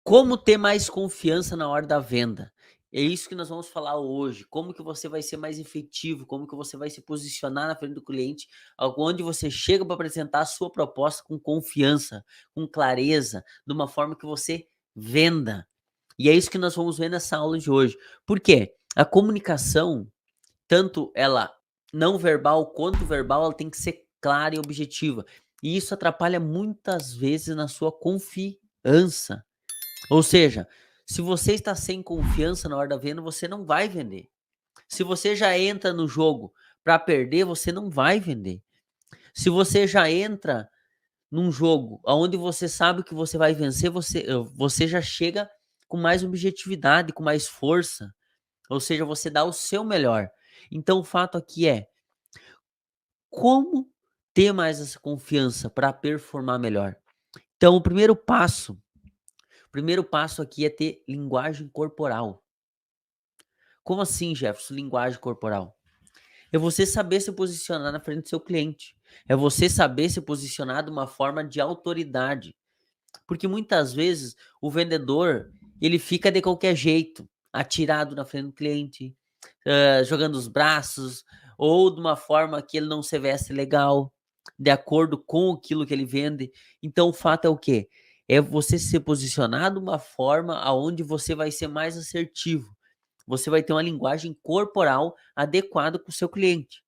Como ter mais confiança na hora da venda? É isso que nós vamos falar hoje. Como que você vai ser mais efetivo, como que você vai se posicionar na frente do cliente, aonde você chega para apresentar a sua proposta com confiança, com clareza, de uma forma que você venda. E é isso que nós vamos ver nessa aula de hoje. Por quê? A comunicação, tanto ela não verbal quanto verbal, ela tem que ser clara e objetiva. E isso atrapalha muitas vezes na sua confiança. Ou seja, se você está sem confiança na hora da venda, você não vai vender. Se você já entra no jogo para perder, você não vai vender. Se você já entra num jogo onde você sabe que você vai vencer, você já chega com mais objetividade, com mais força. Ou seja, você dá o seu melhor. Então o fato aqui é como ter mais essa confiança para performar melhor. Então o primeiro passo aqui é ter linguagem corporal. Como assim, Jefferson, linguagem corporal? É você saber se posicionar na frente do seu cliente. É você saber se posicionar de uma forma de autoridade. Porque muitas vezes o vendedor, ele fica de qualquer jeito, atirado na frente do cliente, jogando os braços, ou de uma forma que ele não se veste legal, de acordo com aquilo que ele vende. Então o fato é o quê? É você se posicionar de uma forma aonde você vai ser mais assertivo. Você vai ter uma linguagem corporal adequada com o seu cliente.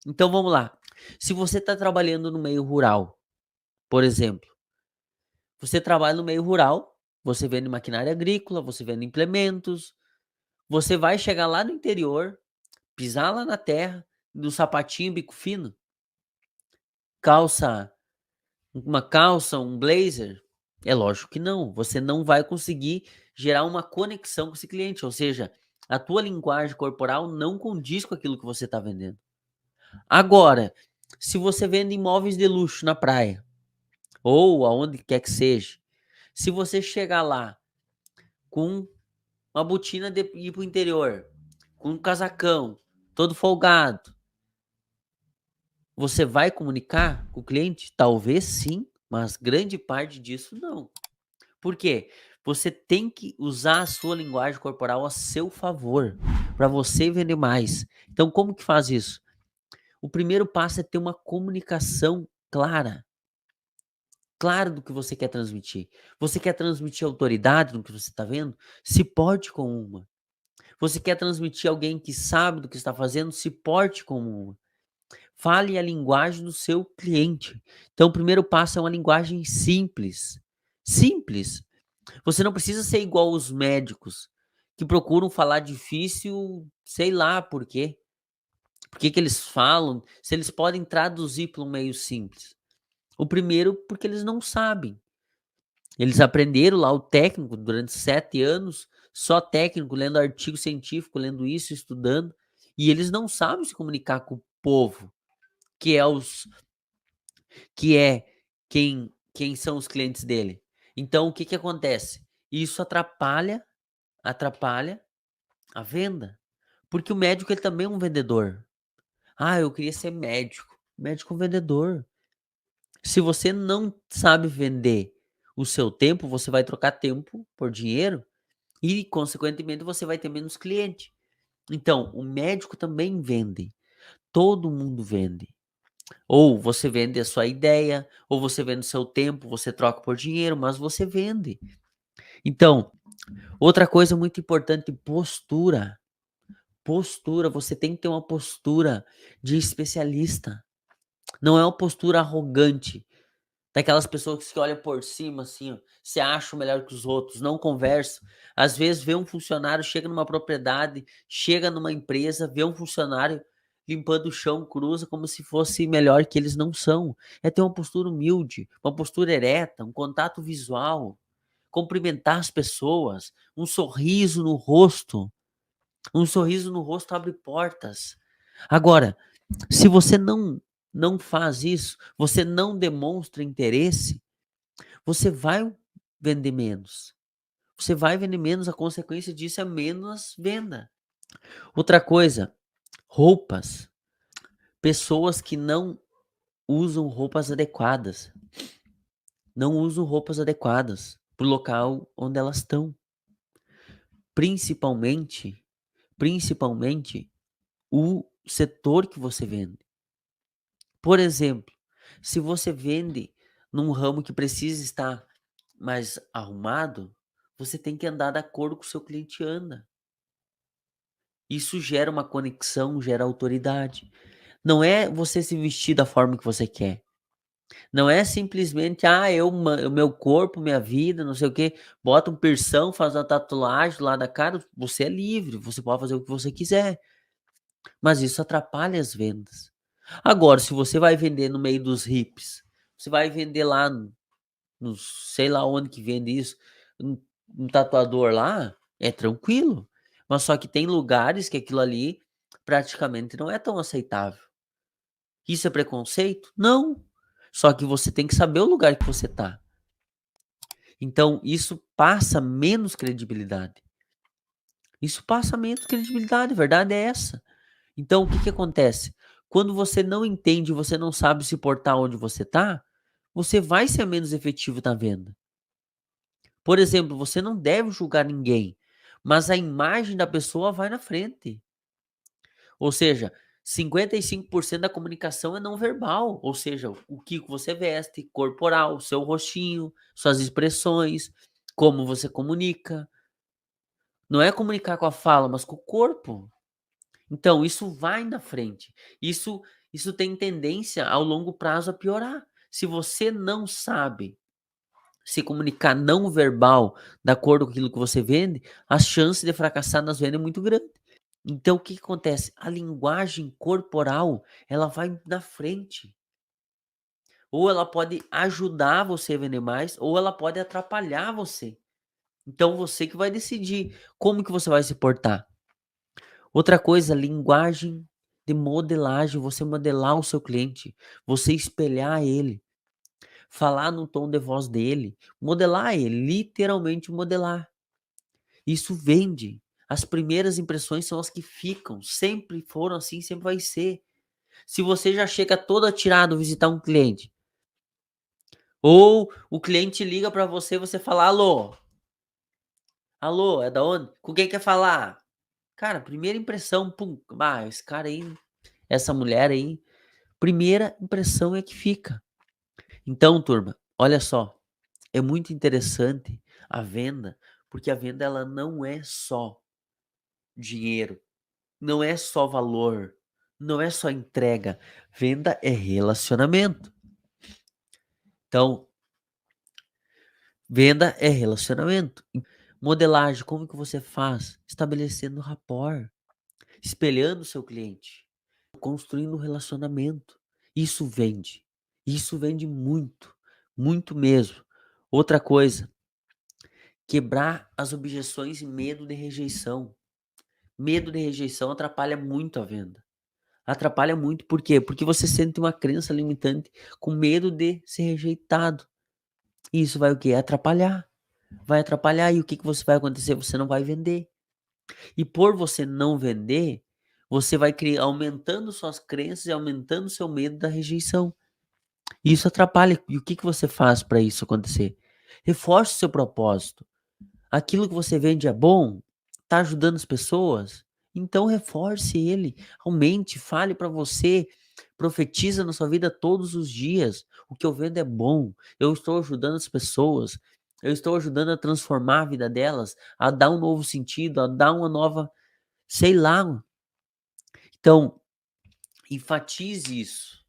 Então vamos lá. Se você está trabalhando no meio rural, por exemplo, você trabalha no meio rural, você vende maquinária agrícola, você vende implementos, você vai chegar lá no interior, pisar lá na terra, no sapatinho bico fino, calça, uma calça, um blazer? É lógico que não. Você não vai conseguir gerar uma conexão com esse cliente, ou seja, a tua linguagem corporal não condiz com aquilo que você está vendendo. Agora, se você vende imóveis de luxo na praia, ou aonde quer que seja, se você chegar lá com uma botina de ir para o interior, com um casacão, todo folgado, você vai comunicar com o cliente? Talvez sim, mas grande parte disso não. Por quê? Você tem que usar a sua linguagem corporal a seu favor, para você vender mais. Então, como que faz isso? O primeiro passo é ter uma comunicação clara do que você quer transmitir. Você quer transmitir autoridade no que você está vendo? Se porte como uma. Você quer transmitir alguém que sabe do que está fazendo? Se porte como uma. Fale a linguagem do seu cliente. Então, o primeiro passo é uma linguagem simples. Simples. Você não precisa ser igual os médicos que procuram falar difícil, sei lá por quê. Por que que eles falam, se eles podem traduzir para um meio simples? O primeiro, porque eles não sabem. Eles aprenderam lá o técnico durante 7 anos, só técnico, lendo artigo científico, lendo isso, estudando, e eles não sabem se comunicar com o povo, que é os que é quem são os clientes dele. Então o que que acontece? Isso atrapalha a venda, porque o médico ele também é um vendedor. "Ah, eu queria ser médico". Médico é um vendedor. Se você não sabe vender o seu tempo, você vai trocar tempo por dinheiro e, consequentemente, você vai ter menos cliente. Então, o médico também vende. Todo mundo vende. Ou você vende a sua ideia, ou você vende o seu tempo, você troca por dinheiro, mas você vende. Então, outra coisa muito importante, postura. Postura, você tem que ter uma postura de especialista. Não é uma postura arrogante, daquelas pessoas que olham por cima, assim, ó, se acham melhor que os outros, não conversam. Às vezes vê um funcionário, chega numa propriedade, chega numa empresa, vê um funcionário limpando o chão, cruza como se fosse melhor que eles não são. É ter uma postura humilde, uma postura ereta, um contato visual, cumprimentar as pessoas, um sorriso no rosto. Um sorriso no rosto abre portas. Agora, se você não faz isso, você não demonstra interesse, você vai vender menos. Você vai vender menos, a consequência disso é menos venda. Outra coisa, roupas. Pessoas que não usam roupas adequadas. Não usam roupas adequadas. para o local onde elas estão. Principalmente, principalmente o setor que você vende. Por exemplo, se você vende num ramo que precisa estar mais arrumado, você tem que andar da cor que o seu cliente anda. Isso gera uma conexão, gera autoridade. Não é você se vestir da forma que você quer. Não é simplesmente, o meu corpo, minha vida, não sei o quê, bota um piercão, faz uma tatuagem lá da cara, você é livre, você pode fazer o que você quiser, mas isso atrapalha as vendas. Agora, se você vai vender no meio dos hippies, você vai vender lá no sei lá onde que vende isso, um tatuador lá, é tranquilo, mas só que tem lugares que aquilo ali praticamente não é tão aceitável. Isso é preconceito? Não. Só que você tem que saber o lugar que você tá. Então, isso passa menos credibilidade. Isso passa menos credibilidade, a verdade é essa. Então, o que que acontece? Quando você não entende, você não sabe se portar onde você tá, você vai ser menos efetivo na venda. Por exemplo, você não deve julgar ninguém, mas a imagem da pessoa vai na frente. Ou seja, 55% da comunicação é não verbal, ou seja, o que você veste, corporal, seu rostinho, suas expressões, como você comunica. Não é comunicar com a fala, mas com o corpo. Então, isso vai na frente. Isso tem tendência ao longo prazo a piorar. Se você não sabe se comunicar não verbal de acordo com aquilo que você vende, a chance de fracassar nas vendas é muito grande. Então, o que que acontece? A linguagem corporal, ela vai na frente. Ou ela pode ajudar você a vender mais, ou ela pode atrapalhar você. Então, você que vai decidir como que você vai se portar. Outra coisa, linguagem de modelagem, você modelar o seu cliente, você espelhar ele, falar no tom de voz dele, modelar ele, literalmente modelar. Isso vende. As primeiras impressões são as que ficam, sempre foram assim, sempre vai ser. Se você já chega todo atirado visitar um cliente, ou o cliente liga para você, você fala: "Alô, alô, é da onde? Com quem quer falar?". Cara, primeira impressão, pum, esse cara aí, essa mulher aí, primeira impressão é que fica. Então, turma, olha só, é muito interessante a venda, porque a venda ela não é só dinheiro, não é só valor, não é só entrega. Venda é relacionamento. Então, venda é relacionamento. Modelagem, como que você faz? Estabelecendo rapport, espelhando o seu cliente, construindo um relacionamento. Isso vende. Isso vende muito, muito mesmo. Outra coisa, quebrar as objeções e medo de rejeição. Medo de rejeição atrapalha muito a venda. Atrapalha muito, por quê? Porque você sente uma crença limitante com medo de ser rejeitado. E isso vai o quê? Atrapalhar. Vai atrapalhar e o que que você vai acontecer? Você não vai vender. E por você não vender, você vai criar aumentando suas crenças e aumentando seu medo da rejeição. Isso atrapalha. E o que que você faz para isso acontecer? Reforce o seu propósito. Aquilo que você vende é bom? Tá ajudando as pessoas? Então reforce ele, aumente, fale para você, profetiza na sua vida todos os dias. O que eu vendo é bom. Eu estou ajudando as pessoas. Eu estou ajudando a transformar a vida delas, a dar um novo sentido, a dar uma nova, sei lá. Então, enfatize isso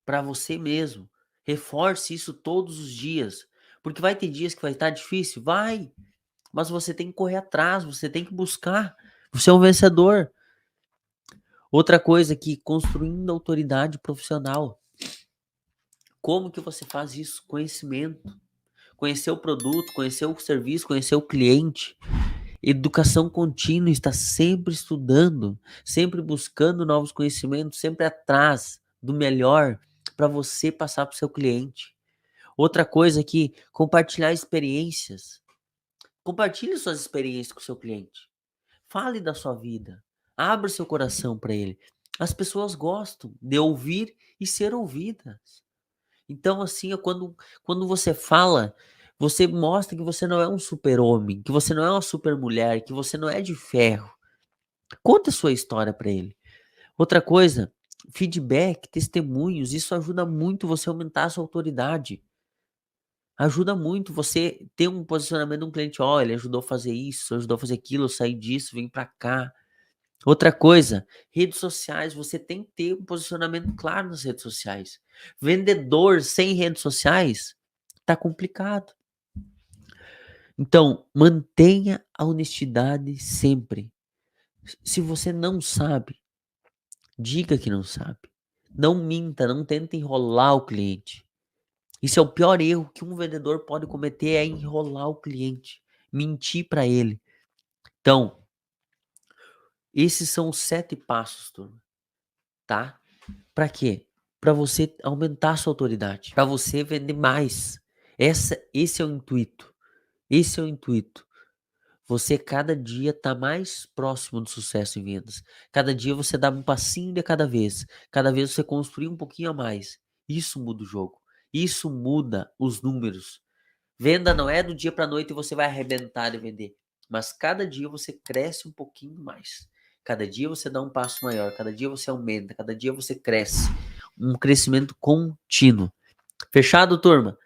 para você mesmo. Reforce isso todos os dias, porque vai ter dias que vai estar difícil, vai. Mas você tem que correr atrás, você tem que buscar. Você é um vencedor. Outra coisa que construindo autoridade profissional. Como que você faz isso? Conhecimento. Conhecer o produto, conhecer o serviço, conhecer o cliente. Educação contínua, está sempre estudando, sempre buscando novos conhecimentos, sempre atrás do melhor para você passar para o seu cliente. Outra coisa aqui, compartilhar experiências. Compartilhe suas experiências com o seu cliente. Fale da sua vida. Abra seu coração para ele. As pessoas gostam de ouvir e ser ouvidas. Então, assim, quando você fala, Você mostra que você não é um super-homem, que você não é uma super-mulher, que você não é de ferro. Conta a sua história para ele. Outra coisa, feedback, testemunhos, isso ajuda muito você a aumentar a sua autoridade. Ajuda muito você ter um posicionamento de um cliente, olha, ele ajudou a fazer isso, ajudou a fazer aquilo, eu saí disso, vim para cá. Outra coisa, redes sociais, você tem que ter um posicionamento claro nas redes sociais. Vendedor sem redes sociais tá complicado. Então, mantenha a honestidade sempre. Se você não sabe, diga que não sabe. Não minta, não tenta enrolar o cliente. Isso é o pior erro que um vendedor pode cometer, é enrolar o cliente, mentir para ele. Então, esses são os 7 passos, turma, tá? Para quê? Para você aumentar a sua autoridade, para você vender mais. Esse é o intuito. Esse é o intuito. Você cada dia tá mais próximo do sucesso em vendas. Cada dia você dá um passinho de cada vez. Cada vez você construir um pouquinho a mais. Isso muda o jogo. Isso muda os números. Venda não é do dia para noite e você vai arrebentar de vender. Mas cada dia você cresce um pouquinho mais. Cada dia você dá um passo maior. Cada dia você aumenta. Cada dia você cresce. Um crescimento contínuo. Fechado, turma?